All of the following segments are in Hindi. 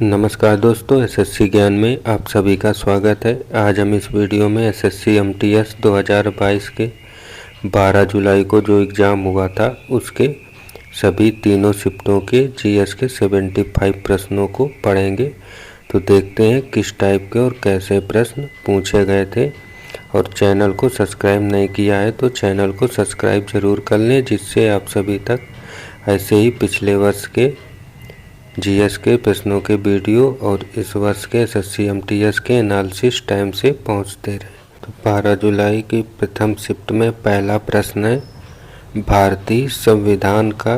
नमस्कार दोस्तों, एसएससी ज्ञान में आप सभी का स्वागत है। आज हम इस वीडियो में एसएससी एमटीएस 2022 के 12 जुलाई को जो एग्ज़ाम हुआ था उसके सभी तीनों शिफ्टों के जीएस के 75 प्रश्नों को पढ़ेंगे। तो देखते हैं किस टाइप के और कैसे प्रश्न पूछे गए थे। और चैनल को सब्सक्राइब नहीं किया है तो चैनल को सब्सक्राइब ज़रूर कर लें, जिससे आप सभी तक ऐसे ही पिछले वर्ष के जीएस के प्रश्नों के वीडियो और इस वर्ष के एसएससी एमटीएस के एनालिसिस टाइम से पहुंचते रहे। तो 12 जुलाई की प्रथम शिफ्ट में पहला प्रश्न है, भारतीय संविधान का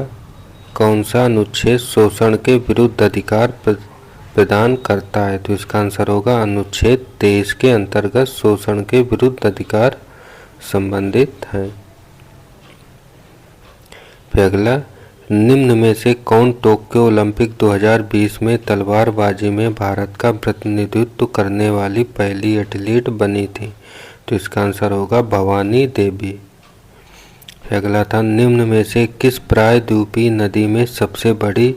कौन सा अनुच्छेद शोषण के विरुद्ध अधिकार प्रदान करता है? तो इसका आंसर होगा अनुच्छेद 23 के अंतर्गत शोषण के विरुद्ध अधिकार संबंधित है। फिर अगला, निम्न में से कौन टोक्यो ओलंपिक 2020 में तलवारबाजी में भारत का प्रतिनिधित्व करने वाली पहली एथलीट बनी थी? तो इसका आंसर होगा भवानी देवी। अगला था, निम्न में से किस प्रायद्वीपीय नदी में सबसे बड़ी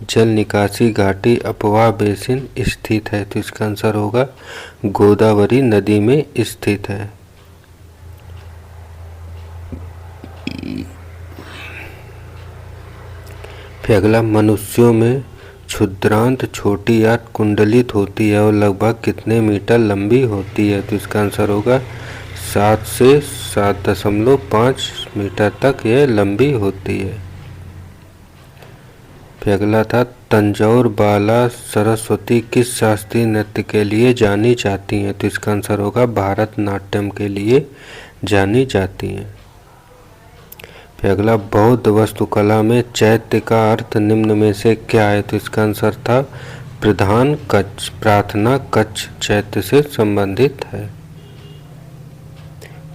जल निकासी घाटी अफवाह बेसिन स्थित है? तो इसका आंसर होगा गोदावरी नदी में स्थित है। अगला, मनुष्यों में क्षुद्रांत छोटी या कुंडलित होती है और लगभग कितने मीटर लंबी होती है? तो इसका आंसर होगा 7 से 7.5 मीटर तक यह लंबी होती है। फिर अगला था, तंजौर बाला सरस्वती किस शास्त्रीय नृत्य के लिए जानी जाती हैं? तो इसका आंसर होगा भारतनाट्यम के लिए जानी जाती हैं। फिर अगला, बौद्ध वास्तुकला में चैत्य का अर्थ निम्न में से क्या है? तो इसका आंसर था प्रधान कक्ष, प्रार्थना कक्ष चैत्य से संबंधित है।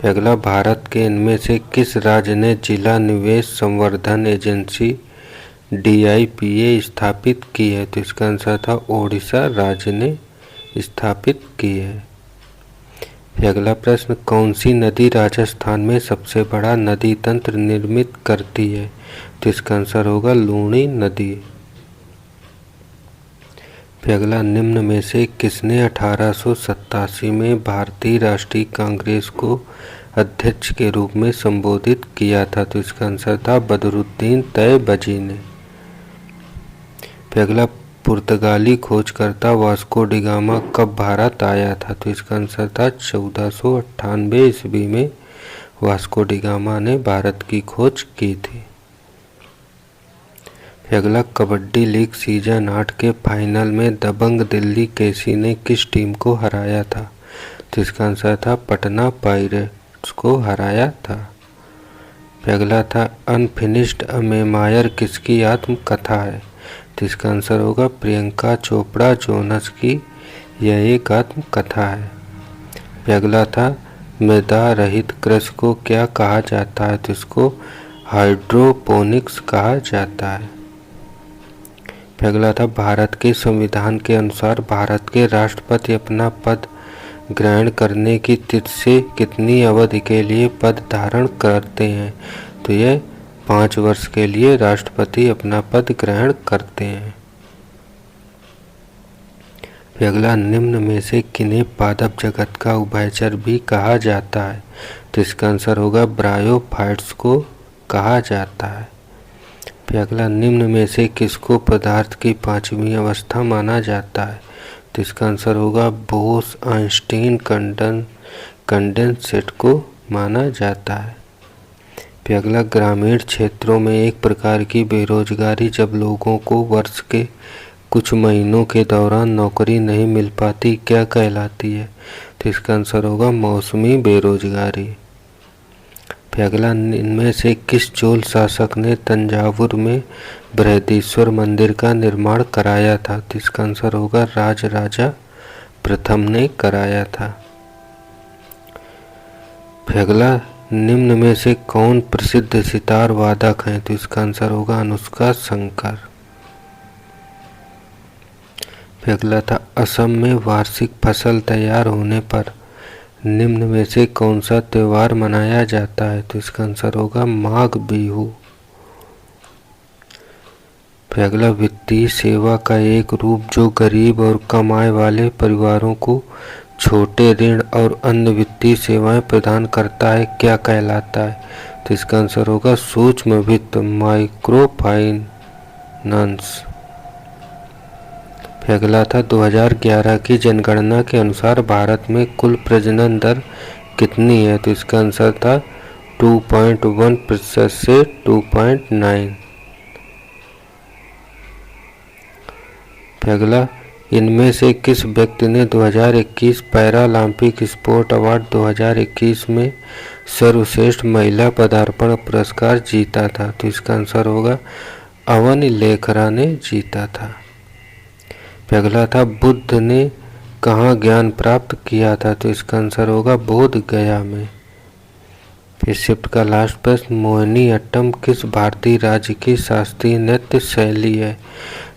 फिर अगला, भारत के इनमें से किस राज्य ने जिला निवेश संवर्धन एजेंसी DIPA स्थापित की है? तो इसका आंसर था ओडिशा राज्य ने स्थापित की है। फिर अगला प्रश्न, कौन सी नदी राजस्थान में सबसे बड़ा नदी तंत्र निर्मित करती है? तो इसका आंसर होगा लूणी नदी। फिर अगला, निम्न में से किसने 1887 में भारतीय राष्ट्रीय कांग्रेस को अध्यक्ष के रूप में संबोधित किया था? तो इसका आंसर था बदरुद्दीन तयबजी ने। फिर अगला, पुर्तगाली खोजकर्ता वास्को डी गामा कब भारत आया था? तो इसका आंसर था 1498 ईस्वी में वास्को डी गामा ने भारत की खोज की थी। फिर अगला, कबड्डी लीग सीजन 8 के फाइनल में दबंग दिल्ली केसी ने किस टीम को हराया था? तो इसका आंसर था पटना पायरेट्स को हराया था। फिर अगला था, अनफिनिश्ड अमेमायर किसकी आत्मकथा है? तो इसका आंसर होगा प्रियंका चोपड़ा जोनस की यह एक आत्मकथा है। फिर अगला था, मृदा रहित कृषि को क्या कहा जाता है? तो इसको हाइड्रोपोनिक्स कहा जाता है। फिर अगला था, भारत के संविधान के अनुसार भारत के राष्ट्रपति अपना पद ग्रहण करने की तिथि से कितनी अवधि के लिए पद धारण करते हैं? तो यह 5 वर्ष के लिए राष्ट्रपति अपना पद ग्रहण करते हैं। फिर अगला, निम्न में से किन्हें पादप जगत का उभयचर भी कहा जाता है? तो इसका आंसर होगा ब्रायोफाइट्स को कहा जाता है। फिर अगला, निम्न में से किसको पदार्थ की 5वीं अवस्था माना जाता है? तो इसका आंसर होगा बोस आइंस्टीन कंडेंसेट को माना जाता है। फिर अगला, ग्रामीण क्षेत्रों में एक प्रकार की बेरोजगारी जब लोगों को वर्ष के कुछ महीनों के दौरान नौकरी नहीं मिल पाती क्या कहलाती है? तो इसका आंसर होगा मौसमी बेरोजगारी। फिर अगला, इनमें से किस चोल शासक ने तंजावुर में बृहदीश्वर मंदिर का निर्माण कराया था? तो इसका आंसर होगा राजराजा प्रथम ने कराया था। फिर अगला, निम्न में से कौन प्रसिद्ध सितार वादक हैं? तो इसका आंसर होगा अनुष्का शंकर। फिर अगला था, असम में वार्षिक फसल तैयार होने पर निम्न में से कौन सा त्योहार मनाया जाता है? तो इसका आंसर होगा माघ बिहू। फिर अगला, वित्तीय सेवा का एक रूप जो गरीब और कम आय वाले परिवारों को छोटे ऋण और अन्य वित्तीय सेवाएं प्रदान करता है, क्या कहलाता है? तो इसका आंसर होगा सूक्ष्म वित्त, माइक्रो फाइनेंस। फिर अगला था 2011 की जनगणना के अनुसार भारत में कुल प्रजनन दर कितनी है? तो इसका आंसर था 2.1% से 2.9। फिर अगला, इनमें से किस व्यक्ति ने 2021 पैरालंपिक स्पोर्ट अवार्ड 2021 में सर्वश्रेष्ठ महिला पदार्पण पुरस्कार जीता था? तो इसका आंसर होगा अवनी लेखरा ने जीता था। फिर अगला था, बुद्ध ने कहाँ ज्ञान प्राप्त किया था? तो इसका आंसर होगा बोध गया में। फिर शिफ्ट का लास्ट प्रश्न, मोहिनी अट्टम किस भारतीय राज्य की शास्त्रीय नृत्य शैली है?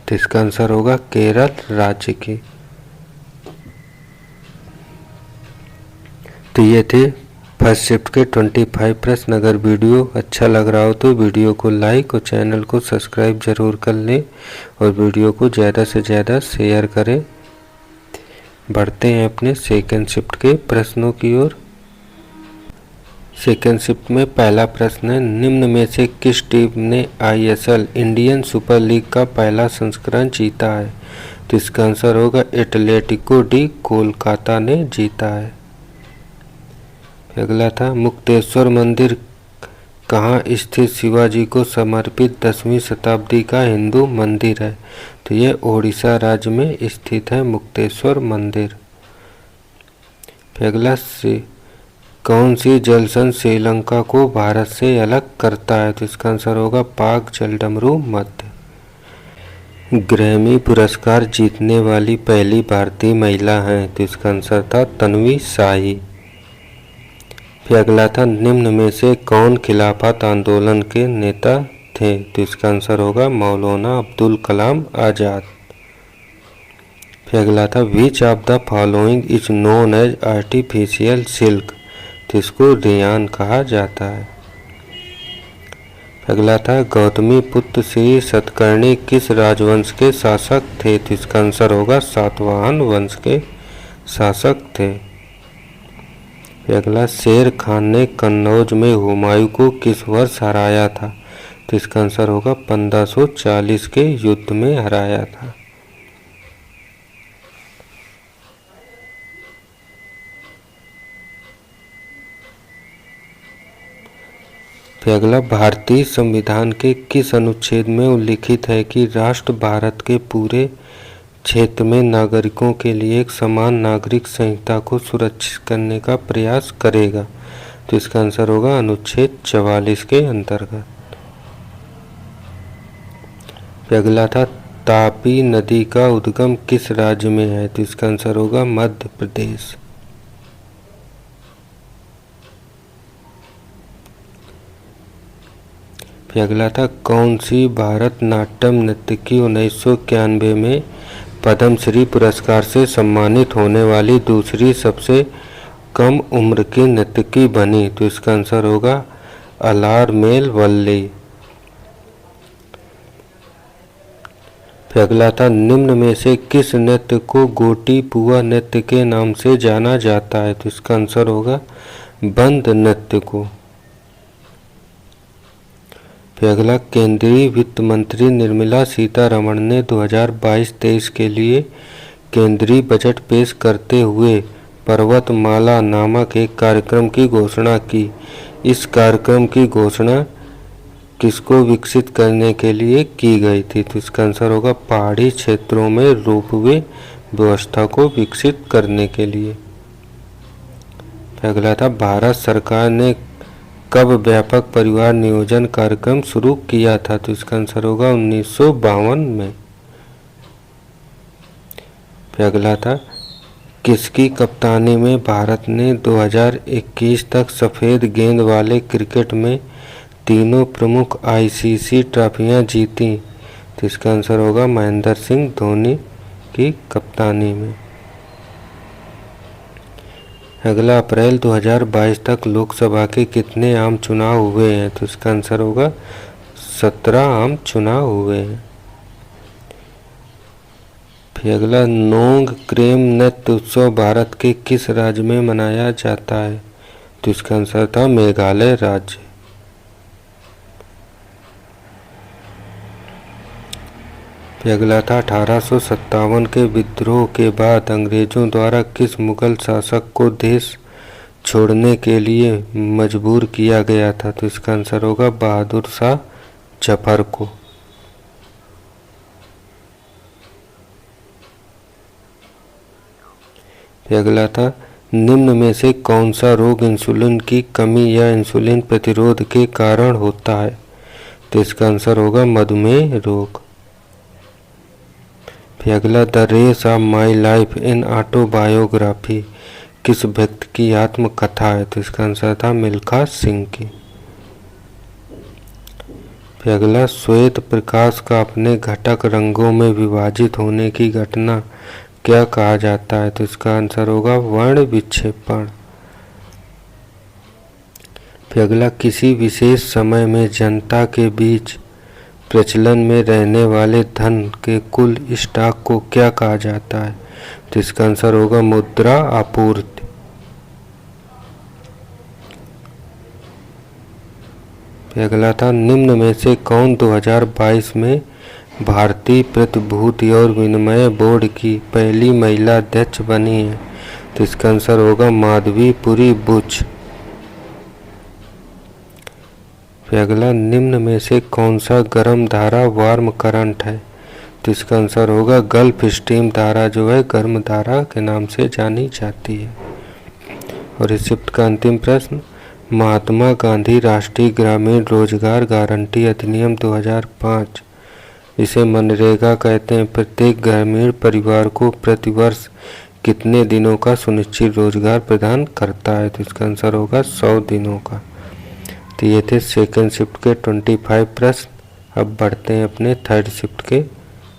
तो इसका आंसर होगा केरल राज्य की। तो ये थे फर्स्ट शिफ्ट के 25 प्रश्न। अगर वीडियो अच्छा लग रहा हो तो वीडियो को लाइक और चैनल को सब्सक्राइब जरूर कर लें और वीडियो को ज़्यादा से ज़्यादा शेयर करें। बढ़ते हैं अपने सेकेंड शिफ्ट के प्रश्नों की ओर। सेकेंड शिफ्ट में पहला प्रश्न है, निम्न में से किस टीम ने ISL इंडियन सुपर लीग का पहला संस्करण जीता है? तो इसका आंसर होगा एटलेटिको डी कोलकाता ने जीता है। अगला था, मुक्तेश्वर मंदिर कहाँ स्थित शिवाजी को समर्पित 10वीं शताब्दी का हिंदू मंदिर है? तो यह ओडिशा राज्य में स्थित है मुक्तेश्वर मंदिर। अगला, कौन सी जलसंध श्रीलंका को भारत से अलग करता है? तो इसका आंसर होगा पाक जलडमरू मध्य। ग्रैमी पुरस्कार जीतने वाली पहली भारतीय महिला हैं? तो इसका आंसर था तन्वी शाही। फिर अगला था, निम्न में से कौन खिलाफत आंदोलन के नेता थे? तो इसका आंसर होगा मौलाना अब्दुल कलाम आज़ाद। फिर अगला था, which of the following is known as artificial silk? तो इसको रेयान कहा जाता है। अगला था, गौतमी पुत्र श्री सतकर्णी किस राजवंश के शासक थे? तो इसका आंसर होगा सातवाहन वंश के शासक थे। अगला, शेर खान ने कन्नौज में हुमायूं को किस वर्ष हराया था? तो इसका आंसर होगा 1540 के युद्ध में हराया था। फिर अगला, भारतीय संविधान के किस अनुच्छेद में उल्लिखित है कि राष्ट्र भारत के पूरे क्षेत्र में नागरिकों के लिए एक समान नागरिक संहिता को सुरक्षित करने का प्रयास करेगा? तो इसका आंसर होगा अनुच्छेद 44 के अंतर्गत। फिर अगला था, तापी नदी का उद्गम किस राज्य में है? तो इसका आंसर होगा मध्य प्रदेश। फिर अगला था, कौन सी भारत नाट्यम नर्तकी 1991 में पद्मश्री पुरस्कार से सम्मानित होने वाली दूसरी सबसे कम उम्र की नर्तकी बनी? तो इसका आंसर होगा अलारमेल वल्ली। फिर अगला था, निम्न में से किस नृत्य को गोटी पुआ नृत्य के नाम से जाना जाता है? तो इसका आंसर होगा बंद नृत्य को। फिर अगला, केंद्रीय वित्त मंत्री निर्मला सीतारमण ने 2022-23 के लिए केंद्रीय बजट पेश करते हुए पर्वतमाला नामक एक कार्यक्रम की घोषणा की। इस कार्यक्रम की घोषणा किसको विकसित करने के लिए की गई थी? तो इसका आंसर होगा पहाड़ी क्षेत्रों में रोपवे व्यवस्था को विकसित करने के लिए। फिर अगला था, भारत सरकार ने कब व्यापक परिवार नियोजन कार्यक्रम शुरू किया था? तो इसका आंसर होगा 1952 में। फिर अगला था, किसकी कप्तानी में भारत ने 2021 तक सफ़ेद गेंद वाले क्रिकेट में तीनों प्रमुख ICC ट्रॉफियां जीती? तो इसका आंसर होगा महेंद्र सिंह धोनी की कप्तानी में। अगला, अप्रैल 2022 तक लोकसभा के कितने आम चुनाव हुए हैं? तो इसका आंसर होगा 17 आम चुनाव हुए हैं। फिर अगला, नोंग क्रेम नृत्य उत्सव भारत के किस राज्य में मनाया जाता है? तो इसका आंसर था मेघालय राज्य। फिर अगला था 1857 के विद्रोह के बाद अंग्रेजों द्वारा किस मुगल शासक को देश छोड़ने के लिए मजबूर किया गया था? तो इसका आंसर होगा बहादुर शाह जफर को। फिर अगला था, निम्न में से कौन सा रोग इंसुलिन की कमी या इंसुलिन प्रतिरोध के कारण होता है? तो इसका आंसर होगा मधुमेह रोग। फिर अगला, the race of my life इन ऑटोबायोग्राफी किस व्यक्ति की आत्मकथा है? तो इसका आंसर था मिल्खा सिंह की। फिर अगला, श्वेत प्रकाश का अपने घटक रंगों में विभाजित होने की घटना क्या कहा जाता है? तो इसका आंसर होगा वर्ण विक्षेपण। फिर अगला, किसी विशेष समय में जनता के बीच प्रचलन में रहने वाले धन के कुल स्टॉक को क्या कहा जाता है? तो इसका आंसर होगा मुद्रा आपूर्ति। फिर अगला था, निम्न में से कौन 2022 में भारतीय प्रतिभूति और विनिमय बोर्ड की पहली महिला अध्यक्ष बनी है? तो इसका आंसर होगा माधवी पुरी बुच। फिर अगला, निम्न में से कौन सा गर्म धारा वार्म करंट है? तो इसका आंसर होगा गल्फ स्ट्रीम धारा, जो है गर्म धारा के नाम से जानी जाती है। और इस शिफ्ट का अंतिम प्रश्न, महात्मा गांधी राष्ट्रीय ग्रामीण रोजगार गारंटी अधिनियम 2005, इसे मनरेगा कहते हैं, प्रत्येक ग्रामीण परिवार को प्रतिवर्ष कितने दिनों का सुनिश्चित रोजगार प्रदान करता है? तो इसका आंसर होगा 100 दिनों का। तो ये थे सेकेंड शिफ्ट के 25 प्रश्न। अब बढ़ते हैं अपने थर्ड शिफ्ट के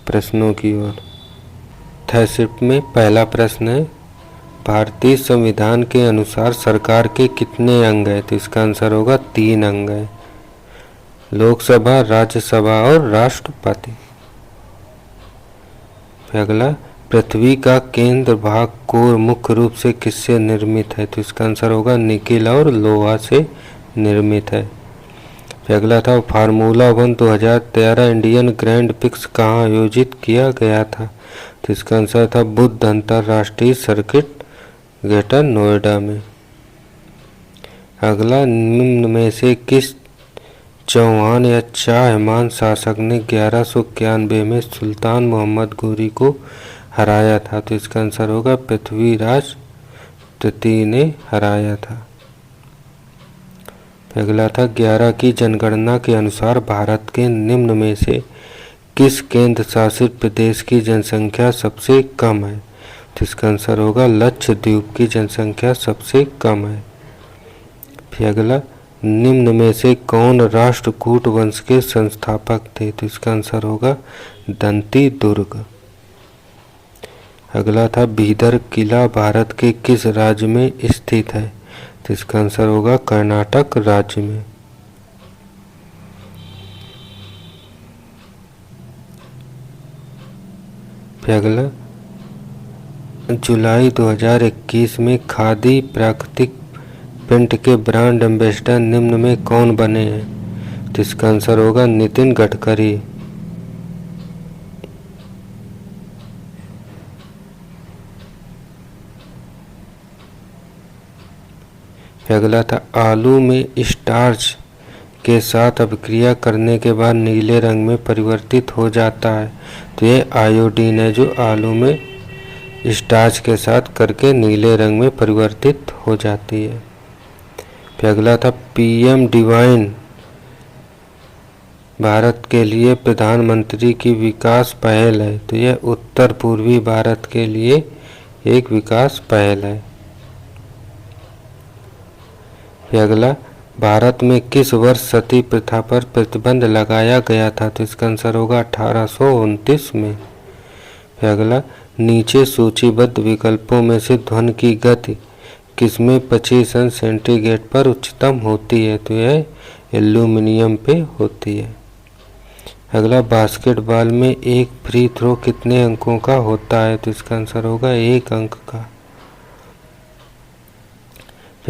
प्रश्नों की ओर। थर्ड शिफ्ट में पहला प्रश्न है, भारतीय संविधान के अनुसार सरकार के कितने अंग हैं? तो इसका आंसर होगा 3 अंग हैं, लोकसभा, राज्यसभा और राष्ट्रपति। अगला, पृथ्वी का केंद्र भाग कोर मुख्य रूप से किससे निर्मित है? तो इसका आंसर होगा निकेल और लोहा से निर्मित है। अगला था, फार्मूला 1 2013 इंडियन ग्रैंड प्रिक्स कहाँ आयोजित किया गया था? तो इसका आंसर था बुद्ध अंतरराष्ट्रीय सर्किट ग्रेटर नोएडा में। अगला, निम्न में से किस चौहान या चाहमान शासक ने 1191 में सुल्तान मोहम्मद गोरी को हराया था? तो इसका आंसर होगा पृथ्वीराज तृतीय ने हराया था। अगला था, 11 की जनगणना के अनुसार भारत के निम्न में से किस केंद्र शासित प्रदेश की जनसंख्या सबसे कम है? तो इसका आंसर होगा लक्षद्वीप की जनसंख्या सबसे कम है। फिर अगला, निम्न में से कौन राष्ट्रकूट वंश के संस्थापक थे? तो इसका आंसर होगा दंती दुर्ग। अगला था, बीदर किला भारत के किस राज्य में स्थित है? तो इसका आंसर होगा कर्नाटक राज्य में। फिर अगला, जुलाई 2021 में खादी प्राकृतिक पेंट के ब्रांड एम्बेसडर निम्न में कौन बने हैं? तो इसका आंसर होगा नितिन गडकरी। अगला था, आलू में स्टार्च के साथ अभिक्रिया करने के बाद नीले रंग में परिवर्तित हो जाता है। तो ये आयोडीन है जो आलू में स्टार्च के साथ करके नीले रंग में परिवर्तित हो जाती है। फिर अगला था, पीएम डिवाइन भारत के लिए प्रधानमंत्री की विकास पहल है। तो यह उत्तर पूर्वी भारत के लिए एक विकास पहल है। फिर अगला, भारत में किस वर्ष सती प्रथा पर प्रतिबंध लगाया गया था? तो इसका आंसर होगा 1829 में। फिर अगला, नीचे सूचीबद्ध विकल्पों में से ध्वनि की गति किसमें 25 अंश सेंटीग्रेड पर उच्चतम होती है? तो यह एल्यूमिनियम पे होती है। अगला, बास्केटबॉल में एक फ्री थ्रो कितने अंकों का होता है? तो इसका आंसर होगा 1 अंक का।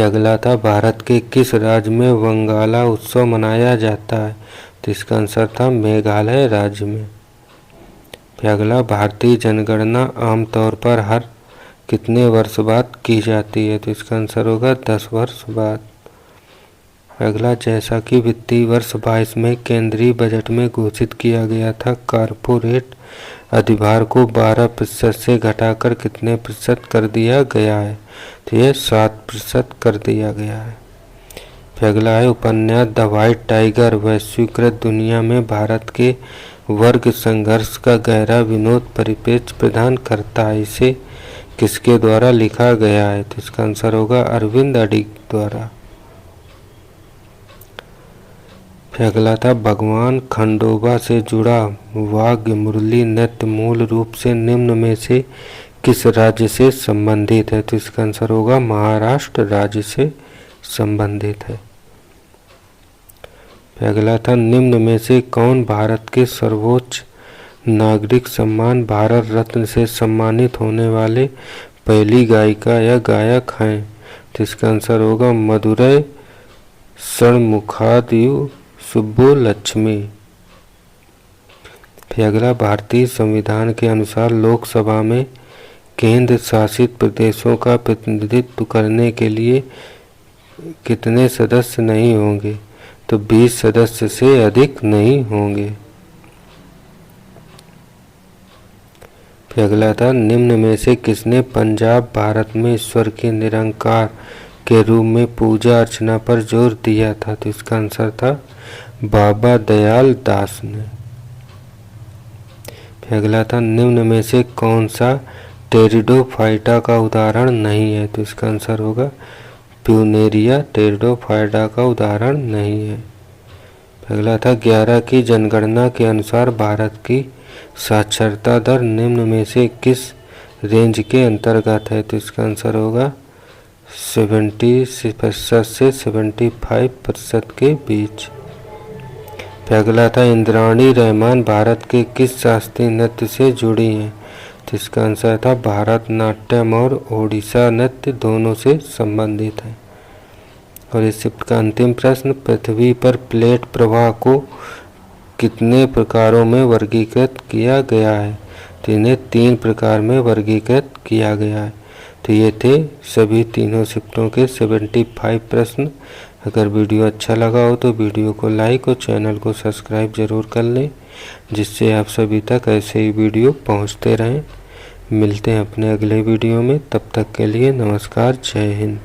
अगला था, भारत के किस राज्य में वंगाला उत्सव मनाया जाता है? तो इसका आंसर था मेघालय राज्य में। अगला, भारतीय जनगणना आमतौर पर हर कितने वर्ष बाद की जाती है? तो इसका आंसर होगा 10 वर्ष बाद। अगला, जैसा कि वित्तीय वर्ष 22 में केंद्रीय बजट में घोषित किया गया था, कॉर्पोरेट अधिभार को 12% से घटाकर कितने प्रतिशत कर दिया गया है? तो यह 7% कर दिया गया है। अगला है, उपन्यास द व्हाइट टाइगर वैश्वीकृत दुनिया में भारत के वर्ग संघर्ष का गहरा विनोद परिप्रेक्ष्य प्रदान करता है। इसे किसके द्वारा लिखा गया है? तो इसका आंसर होगा अरविंद अडिग द्वारा। अगला था, भगवान खंडोबा से जुड़ा वाद्य मुरली नृत्य मूल रूप से निम्न में से किस राज्य से संबंधित है? तो इसका आंसर होगा महाराष्ट्र राज्य से संबंधित है। अगला था, निम्न में से कौन भारत के सर्वोच्च नागरिक सम्मान भारत रत्न से सम्मानित होने वाले पहली गायिका या गायक हैं? तो इसका आंसर होगा मदुरै षणमुखाद्यु सुब्बुलक्ष्मी। अगला, भारतीय संविधान के अनुसार लोकसभा में केंद्र शासित प्रदेशों का प्रतिनिधित्व करने के लिए कितने सदस्य नहीं होंगे? तो 20 सदस्य से अधिक नहीं होंगे। अगला था, निम्न में से किसने पंजाब भारत में ईश्वर के निरंकार के रूप में पूजा अर्चना पर जोर दिया था? तो इसका आंसर था बाबा दयाल दास ने। अगला था, निम्न में से कौन सा टेरिडोफाइटा का उदाहरण नहीं है? तो इसका आंसर होगा प्यूनेरिया टेरिडोफाइटा का उदाहरण नहीं है। अगला था, 11 की जनगणना के अनुसार भारत की साक्षरता दर निम्न में से किस रेंज के अंतर्गत है? तो इसका आंसर होगा 70% से 75% के बीच। अगला था, इंद्राणी रहमान भारत के किस शास्त्रीय नृत्य से जुड़ी हैं? तो इसका आंसर था भारतनाट्यम और ओडिशा नृत्य दोनों से संबंधित है। और इस शिफ्ट का अंतिम प्रश्न, पृथ्वी पर प्लेट प्रवाह को कितने प्रकारों में वर्गीकृत किया गया है? तो इन्हें 3 प्रकार में वर्गीकृत किया गया है। तो ये थे सभी तीनों शिफ्टों के 75 प्रश्न। अगर वीडियो अच्छा लगा हो तो वीडियो को लाइक और चैनल को सब्सक्राइब जरूर कर लें, जिससे आप सभी तक ऐसे ही वीडियो पहुंचते रहें। मिलते हैं अपने अगले वीडियो में, तब तक के लिए नमस्कार, जय हिंद।